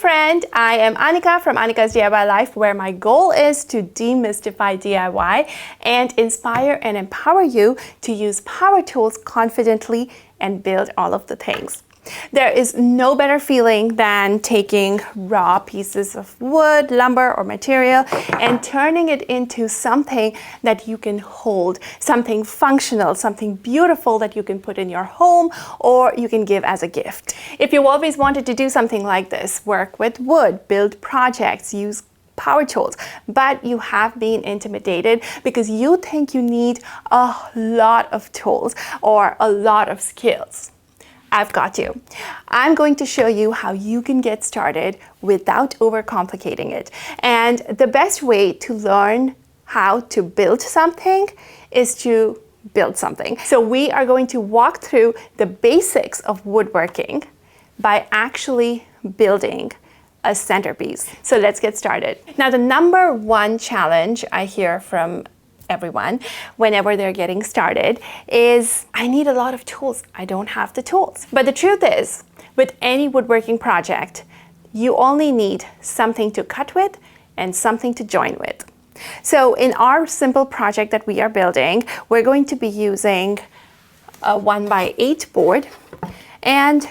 friend, I am Annika from Annika's DIY Life, where my goal is to demystify DIY and inspire and empower you to use power tools confidently and build all of the things. There is no better feeling than taking raw pieces of wood, lumber, or material and turning it into something that you can hold, something functional, something beautiful that you can put in your home or you can give as a gift. If you've always wanted to do something like this, work with wood, build projects, use power tools, but you have been intimidated because you think you need a lot of tools or a lot of skills, I've got you. I'm going to show you how you can get started without overcomplicating it. And the best way to learn how to build something is to build something. So we are going to walk through the basics of woodworking by actually building a centerpiece. So let's get started. Now, the number one challenge I hear from everyone whenever they're getting started is, I need a lot of tools. I don't have the tools. But the truth is, with any woodworking project, you only need something to cut with and something to join with. So in our simple project that we are building, we're going to be using a 1x8 board and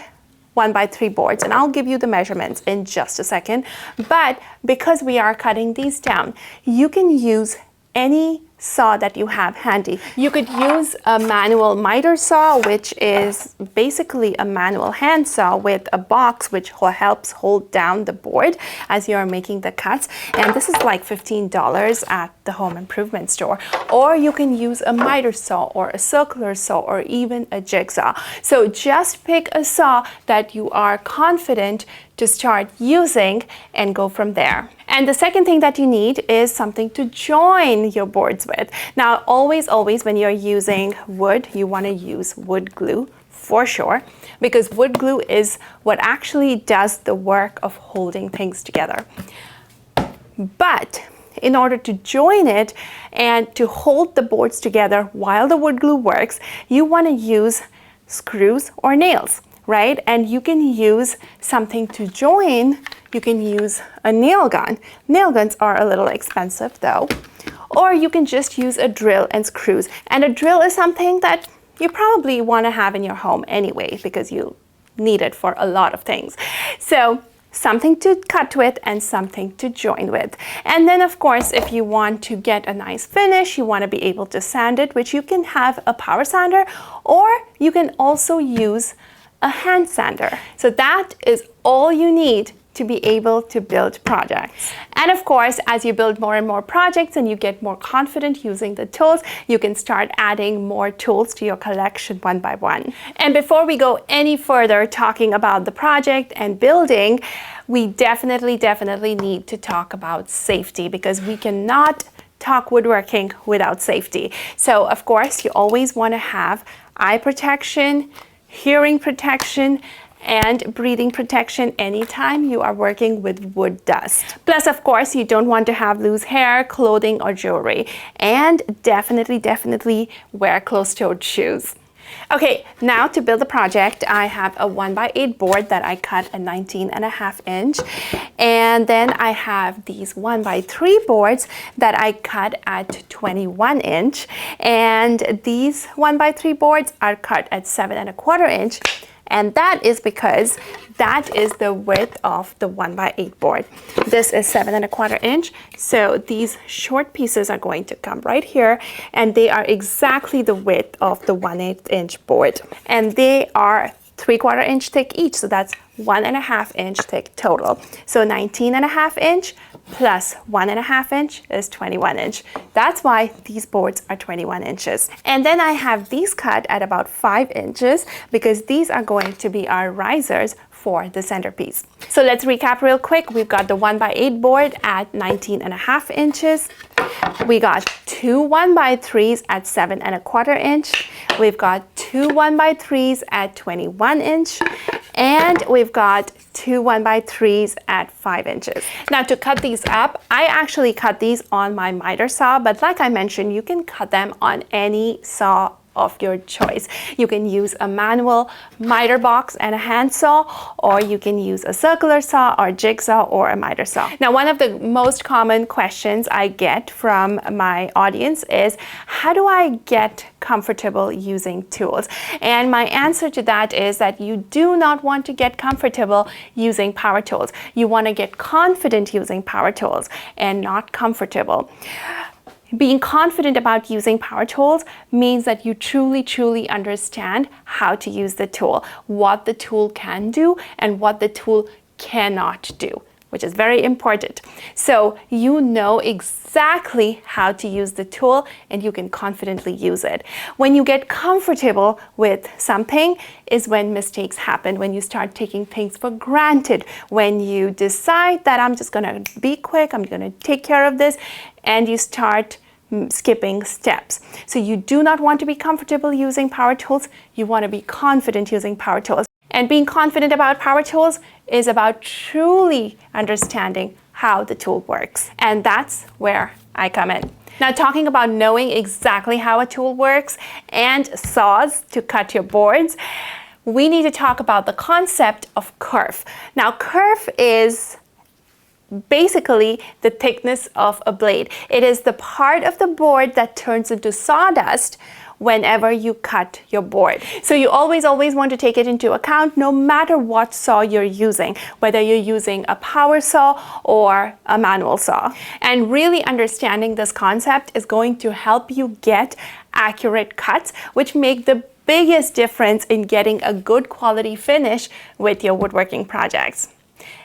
1x3 boards, and I'll give you the measurements in just a second. But because we are cutting these down, you can use any saw that you have handy. You could use a manual miter saw, which is basically a manual hand saw with a box which helps hold down the board as you're making the cuts. And this is like $15 at the home improvement store. Or you can use a miter saw or a circular saw or even a jigsaw. So just pick a saw that you are confident to start using and go from there. And the second thing that you need is something to join your boards with. Now, always when you're using wood, you want to use wood glue for sure, because wood glue is what actually does the work of holding things together. But in order to join it and to hold the boards together while the wood glue works, you want to use screws or nails, right? And you can use something to join. You can use a nail gun. Nail guns are a little expensive though. Or you can just use a drill and screws. And a drill is something that you probably want to have in your home anyway, because you need it for a lot of things. So something to cut with and something to join with. And then of course, if you want to get a nice finish, you want to be able to sand it, which you can have a power sander, or you can also use a hand sander. So that is all you need to be able to build projects. And of course, as you build more and more projects and you get more confident using the tools, you can start adding more tools to your collection one by one. And before we go any further talking about the project and building, we definitely need to talk about safety, because we cannot talk woodworking without safety. So of course, you always want to have eye protection, hearing protection, and breathing protection anytime you are working with wood dust. Plus, of course, you don't want to have loose hair, clothing, or jewelry. And definitely wear closed-toed shoes. Okay, now to build the project, I have a 1x8 board that I cut a 19.5 inch. And then I have these 1x3 boards that I cut at 21 inch. And these 1x3 boards are cut at 7.25 inch. And that is because that is the width of the 1x8 board. This is 7.25 inch. So these short pieces are going to come right here, and they are exactly the width of the 1/8 inch board. And they are 3/4 inch thick each. So that's 1.5 inch thick total. So 19.5 inch plus 1.5 inch is 21 inch. That's why these boards are 21 inches. And then I have these cut at about 5 inches because these are going to be our risers for the centerpiece. So let's recap real quick. We've got the 1x8 board at 19.5 inches. We got two 1x3s at 7.25 inch. We've got two 1x3s at 21 inch. And we've got two 1x3s at 5 inches. Now to cut these up, I actually cut these on my miter saw, but like I mentioned, you can cut them on any saw of your choice. You can use a manual miter box and a handsaw, or you can use a circular saw or jigsaw or a miter saw. Now, one of the most common questions I get from my audience is, how do I get comfortable using tools? And my answer to that is that you do not want to get comfortable using power tools. You want to get confident using power tools and not comfortable. Being confident about using power tools means that you truly understand how to use the tool, what the tool can do and what the tool cannot do, which is very important. So you know exactly how to use the tool and you can confidently use it. When you get comfortable with something is when mistakes happen, when you start taking things for granted, when you decide that I'm just gonna be quick, I'm gonna take care of this, and you start skipping steps. So you do not want to be comfortable using power tools, you want to be confident using power tools. And being confident about power tools is about truly understanding how the tool works. And that's where I come in. Now, talking about knowing exactly how a tool works and saws to cut your boards, we need to talk about the concept of kerf. Now, kerf is basically the thickness of a blade. It is the part of the board that turns into sawdust whenever you cut your board. So you always want to take it into account no matter what saw you're using, whether you're using a power saw or a manual saw. And really understanding this concept is going to help you get accurate cuts, which make the biggest difference in getting a good quality finish with your woodworking projects.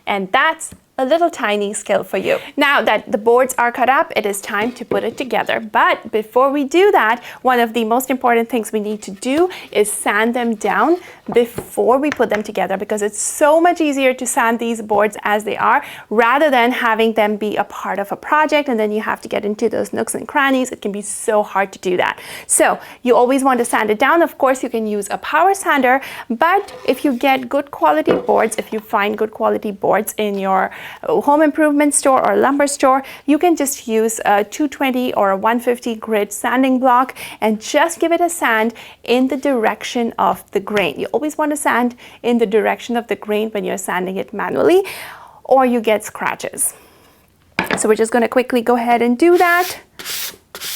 And that's a little tiny skill for you. Now that the boards are cut up, it is time to put it together. But before we do that, one of the most important things we need to do is sand them down before we put them together, because it's so much easier to sand these boards as they are rather than having them be a part of a project and then you have to get into those nooks and crannies. It can be so hard to do that. So you always want to sand it down. Of course, you can use a power sander, but if you get good quality boards, if you find good quality boards in your home improvement store or lumber store, you can just use a 220 or a 150 grit sanding block and just give it a sand in the direction of the grain. You always want to sand in the direction of the grain when you're sanding it manually, or you get scratches. So we're just going to quickly go ahead and do that.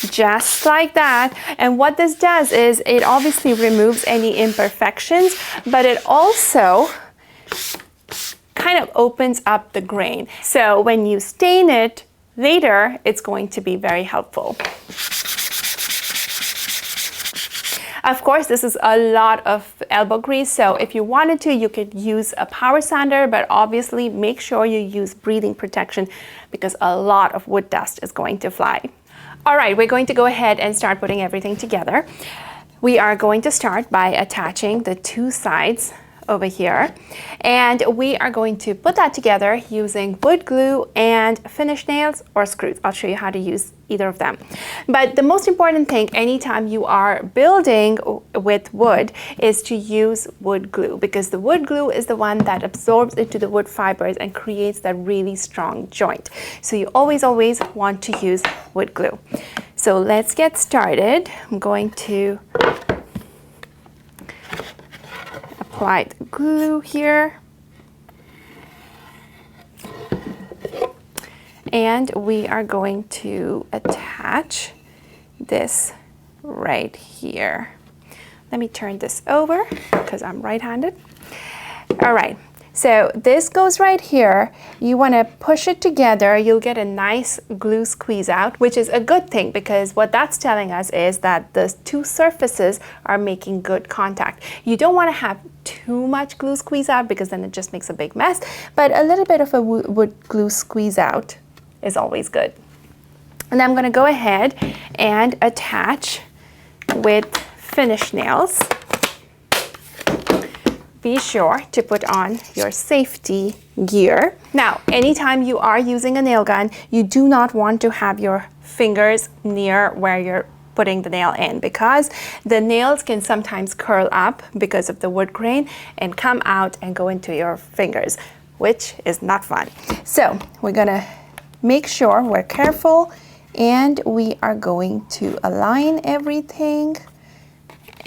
Just like that. And what this does is it obviously removes any imperfections, but it also kind of opens up the grain. So when you stain it later, it's going to be very helpful. Of course, this is a lot of elbow grease, so if you wanted to, you could use a power sander, but obviously make sure you use breathing protection because a lot of wood dust is going to fly. All right, we're going to go ahead and start putting everything together. We are going to start by attaching the two sides over here, and we are going to put that together using wood glue and finish nails or screws. I'll show you how to use either of them. But the most important thing anytime you are building with wood is to use wood glue, because the wood glue is the one that absorbs into the wood fibers and creates that really strong joint. So you always want to use wood glue. So let's get started. I'm going to apply the glue here. And we are going to attach this right here. Let me turn this over because I'm right-handed. All right, so this goes right here. You want to push it together. You'll get a nice glue squeeze out, which is a good thing because what that's telling us is that the two surfaces are making good contact. You don't want to have too much glue squeeze out because then it just makes a big mess, but a little bit of a wood glue squeeze out is always good. And I'm going to go ahead and attach with finish nails. Be sure to put on your safety gear. Now, anytime you are using a nail gun, you do not want to have your fingers near where you're putting the nail in, because the nails can sometimes curl up because of the wood grain and come out and go into your fingers, which is not fun. So we're gonna make sure we're careful and we are going to align everything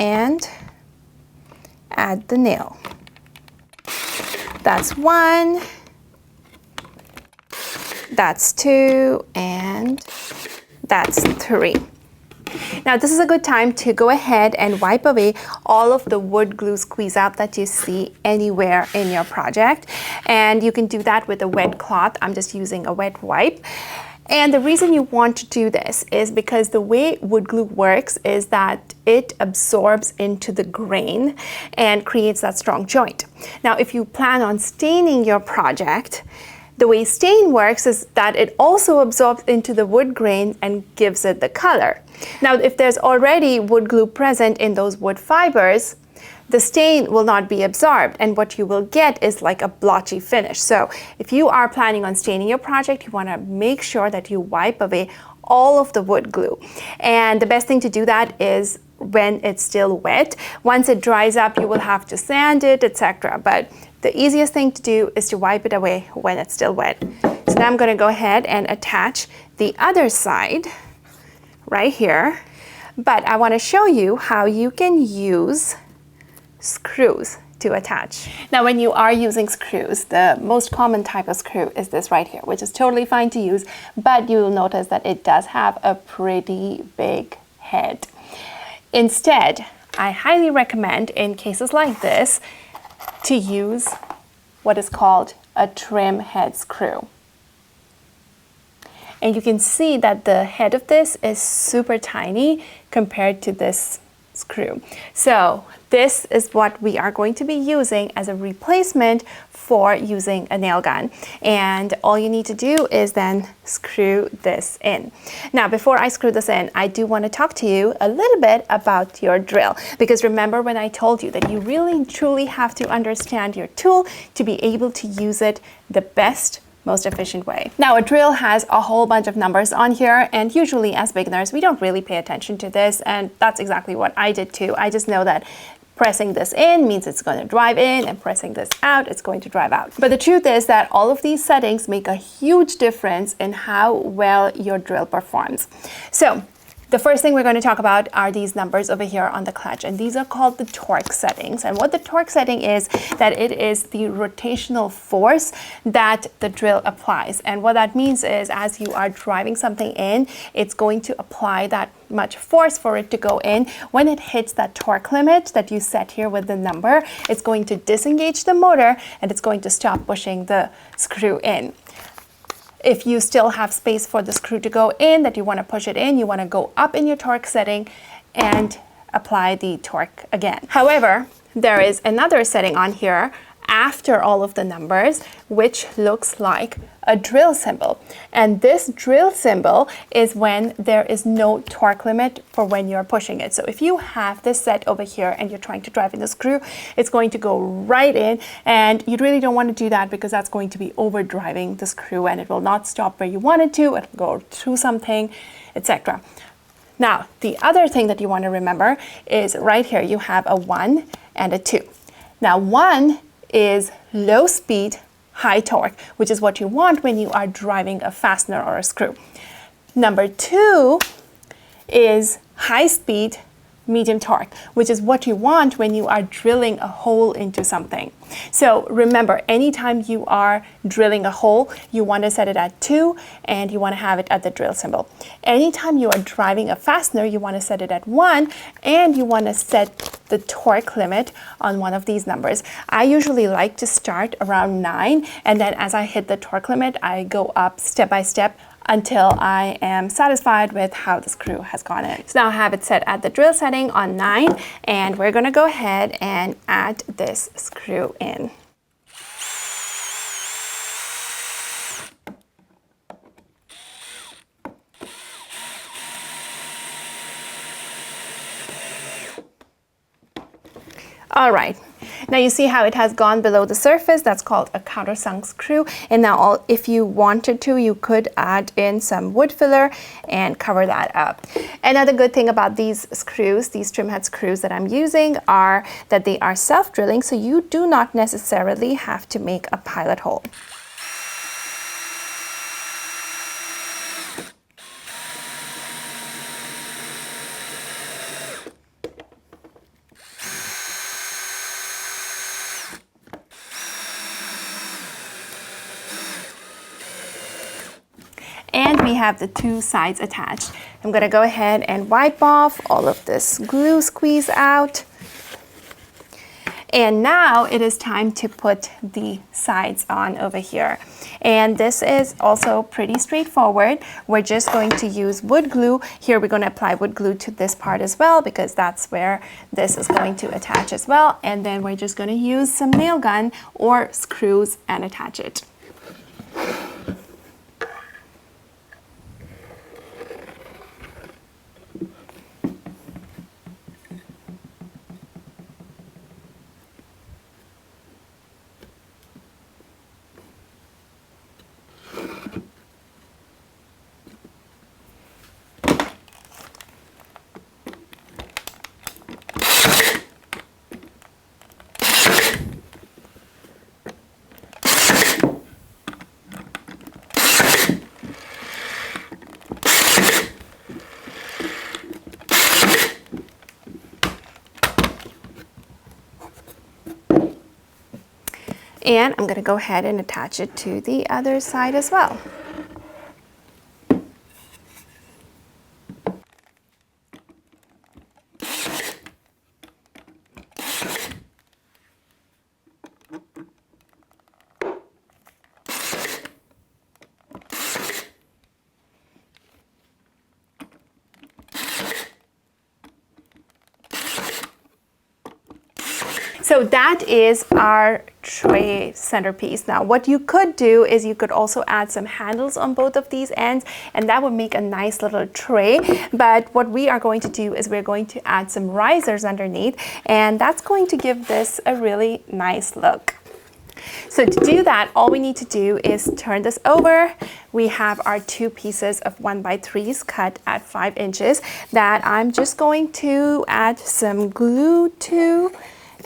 and add the nail. That's 1, that's 2, and that's 3. Now this is a good time to go ahead and wipe away all of the wood glue squeeze out that you see anywhere in your project. And you can do that with a wet cloth. I'm just using a wet wipe. And the reason you want to do this is because the way wood glue works is that it absorbs into the grain and creates that strong joint. Now if you plan on staining your project, the way stain works is that it also absorbs into the wood grain and gives it the color. Now, if there's already wood glue present in those wood fibers, the stain will not be absorbed, and what you will get is like a blotchy finish. So if you are planning on staining your project, you want to make sure that you wipe away all of the wood glue. And the best thing to do that is when it's still wet. Once it dries up, you will have to sand it, etc. But the easiest thing to do is to wipe it away when it's still wet. So now I'm going to go ahead and attach the other side right here. But I want to show you how you can use screws to attach. Now when you are using screws, the most common type of screw is this right here, which is totally fine to use, but you will notice that it does have a pretty big head. Instead, I highly recommend in cases like this to use what is called a trim head screw. And you can see that the head of this is super tiny compared to this screw. So this is what we are going to be using as a replacement for using a nail gun. And all you need to do is then screw this in. Now, before I screw this in, I do want to talk to you a little bit about your drill. Because remember when I told you that you really truly have to understand your tool to be able to use it the best, most efficient way. Now, a drill has a whole bunch of numbers on here, and usually as beginners, we don't really pay attention to this, and that's exactly what I did too. I just know that pressing this in means it's going to drive in, and pressing this out, it's going to drive out. But the truth is that all of these settings make a huge difference in how well your drill performs. So the first thing we're going to talk about are these numbers over here on the clutch, and these are called the torque settings. And what the torque setting is, that it is the rotational force that the drill applies. And what that means is as you are driving something in, it's going to apply that much force for it to go in. When it hits that torque limit that you set here with the number, it's going to disengage the motor and it's going to stop pushing the screw in. If you still have space for the screw to go in, that you want to push it in, you want to go up in your torque setting and apply the torque again. However, there is another setting on here after all of the numbers, which looks like a drill symbol. And this drill symbol is when there is no torque limit for when you're pushing it. So if you have this set over here and you're trying to drive in the screw, it's going to go right in, and you really don't want to do that because that's going to be overdriving the screw and it will not stop where you want it to, it'll go through something, etc. Now, the other thing that you want to remember is right here you have a 1 and a 2. Now 1 is low speed, high torque, which is what you want when you are driving a fastener or a screw. Number 2 is high speed, medium torque, which is what you want when you are drilling a hole into something. So remember, anytime you are drilling a hole, you want to set it at 2 and you want to have it at the drill symbol. Anytime you are driving a fastener, you want to set it at 1 and you want to set the torque limit on one of these numbers. I usually like to start around 9, and then as I hit the torque limit, I go up step by step until I am satisfied with how the screw has gone in. So now I have it set at the drill setting on 9, and we're going to go ahead and add this screw in. All right, now you see how it has gone below the surface. That's called a countersunk screw. And now if you wanted to, you could add in some wood filler and cover that up. Another good thing about these screws, these trim head screws that I'm using, are that they are self-drilling, so you do not necessarily have to make a pilot hole. we have the two sides attached. I'm gonna go ahead and wipe off all of this glue squeeze out. And now it is time to put the sides on over here. And this is also pretty straightforward. We're just going to use wood glue. Here we're going to apply wood glue to this part as well, because that's where this is going to attach as well. And then we're just going to use some nail gun or screws and attach it. And I'm going to go ahead and attach it to the other side as well. So that is our tray centerpiece. Now what you could do is you could also add some handles on both of these ends, and that would make a nice little tray. But what we are going to do is we're going to add some risers underneath, and that's going to give this a really nice look. So to do that, all we need to do is turn this over. We have our two pieces of 1x3s cut at 5 inches that I'm just going to add some glue to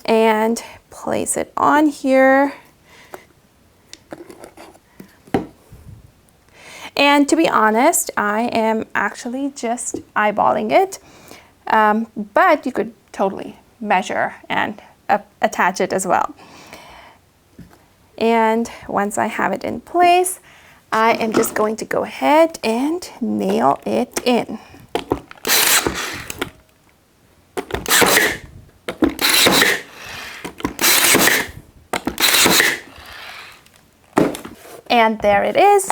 and place it on here. And to be honest, I am actually just eyeballing it, but you could totally measure and attach it as well. And once I have it in place, I am just going to go ahead and nail it in. And there it is.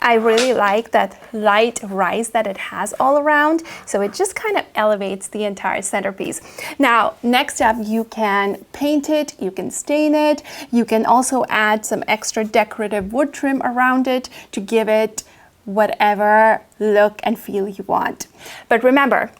I really like that light rise that it has all around, so it just kind of elevates the entire centerpiece. Now, next up, you can paint it, you can stain it, you can also add some extra decorative wood trim around it to give it whatever look and feel you want. But remember,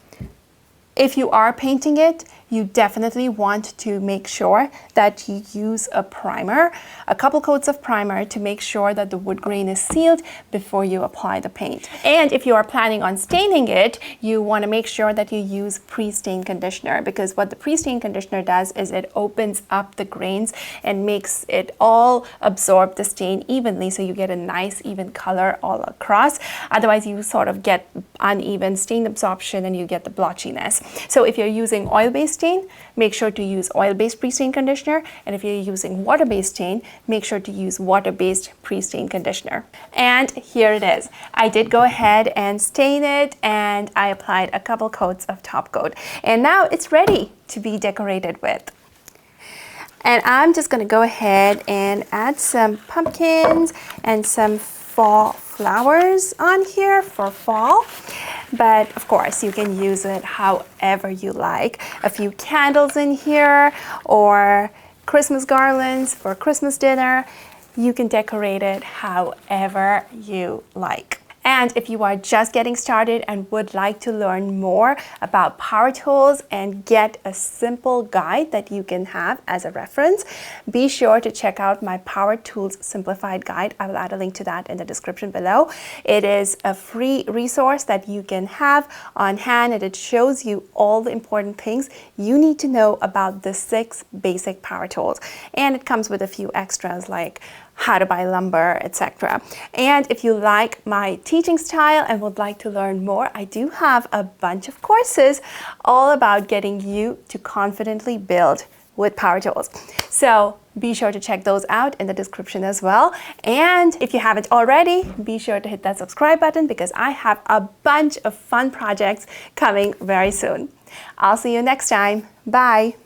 if you are painting it, you definitely want to make sure that you use a primer, a couple coats of primer, to make sure that the wood grain is sealed before you apply the paint. And if you are planning on staining it, you want to make sure that you use pre-stain conditioner, because what the pre-stain conditioner does is it opens up the grains and makes it all absorb the stain evenly, so you get a nice even color all across. Otherwise you sort of get uneven stain absorption and you get the blotchiness. So if you're using oil-based stain, make sure to use oil-based pre-stain conditioner, and if you're using water-based stain, make sure to use water-based pre-stain conditioner. And here it is. I did go ahead and stain it, and I applied a couple coats of top coat, and now it's ready to be decorated with. And I'm just going to go ahead and add some pumpkins and some fall flowers on here for fall. But of course, you can use it however you like. A few candles in here, or Christmas garlands for Christmas dinner. You can decorate it however you like. And if you are just getting started and would like to learn more about power tools and get a simple guide that you can have as a reference, be sure to check out my Power Tools Simplified Guide. I will add a link to that in the description below. It is a free resource that you can have on hand, and it shows you all the important things you need to know about the 6 basic power tools. And it comes with a few extras like how to buy lumber, etc. And if you like my teaching style and would like to learn more, I do have a bunch of courses all about getting you to confidently build with power tools. So be sure to check those out in the description as well. And if you haven't already, be sure to hit that subscribe button because I have a bunch of fun projects coming very soon. I'll see you next time. Bye.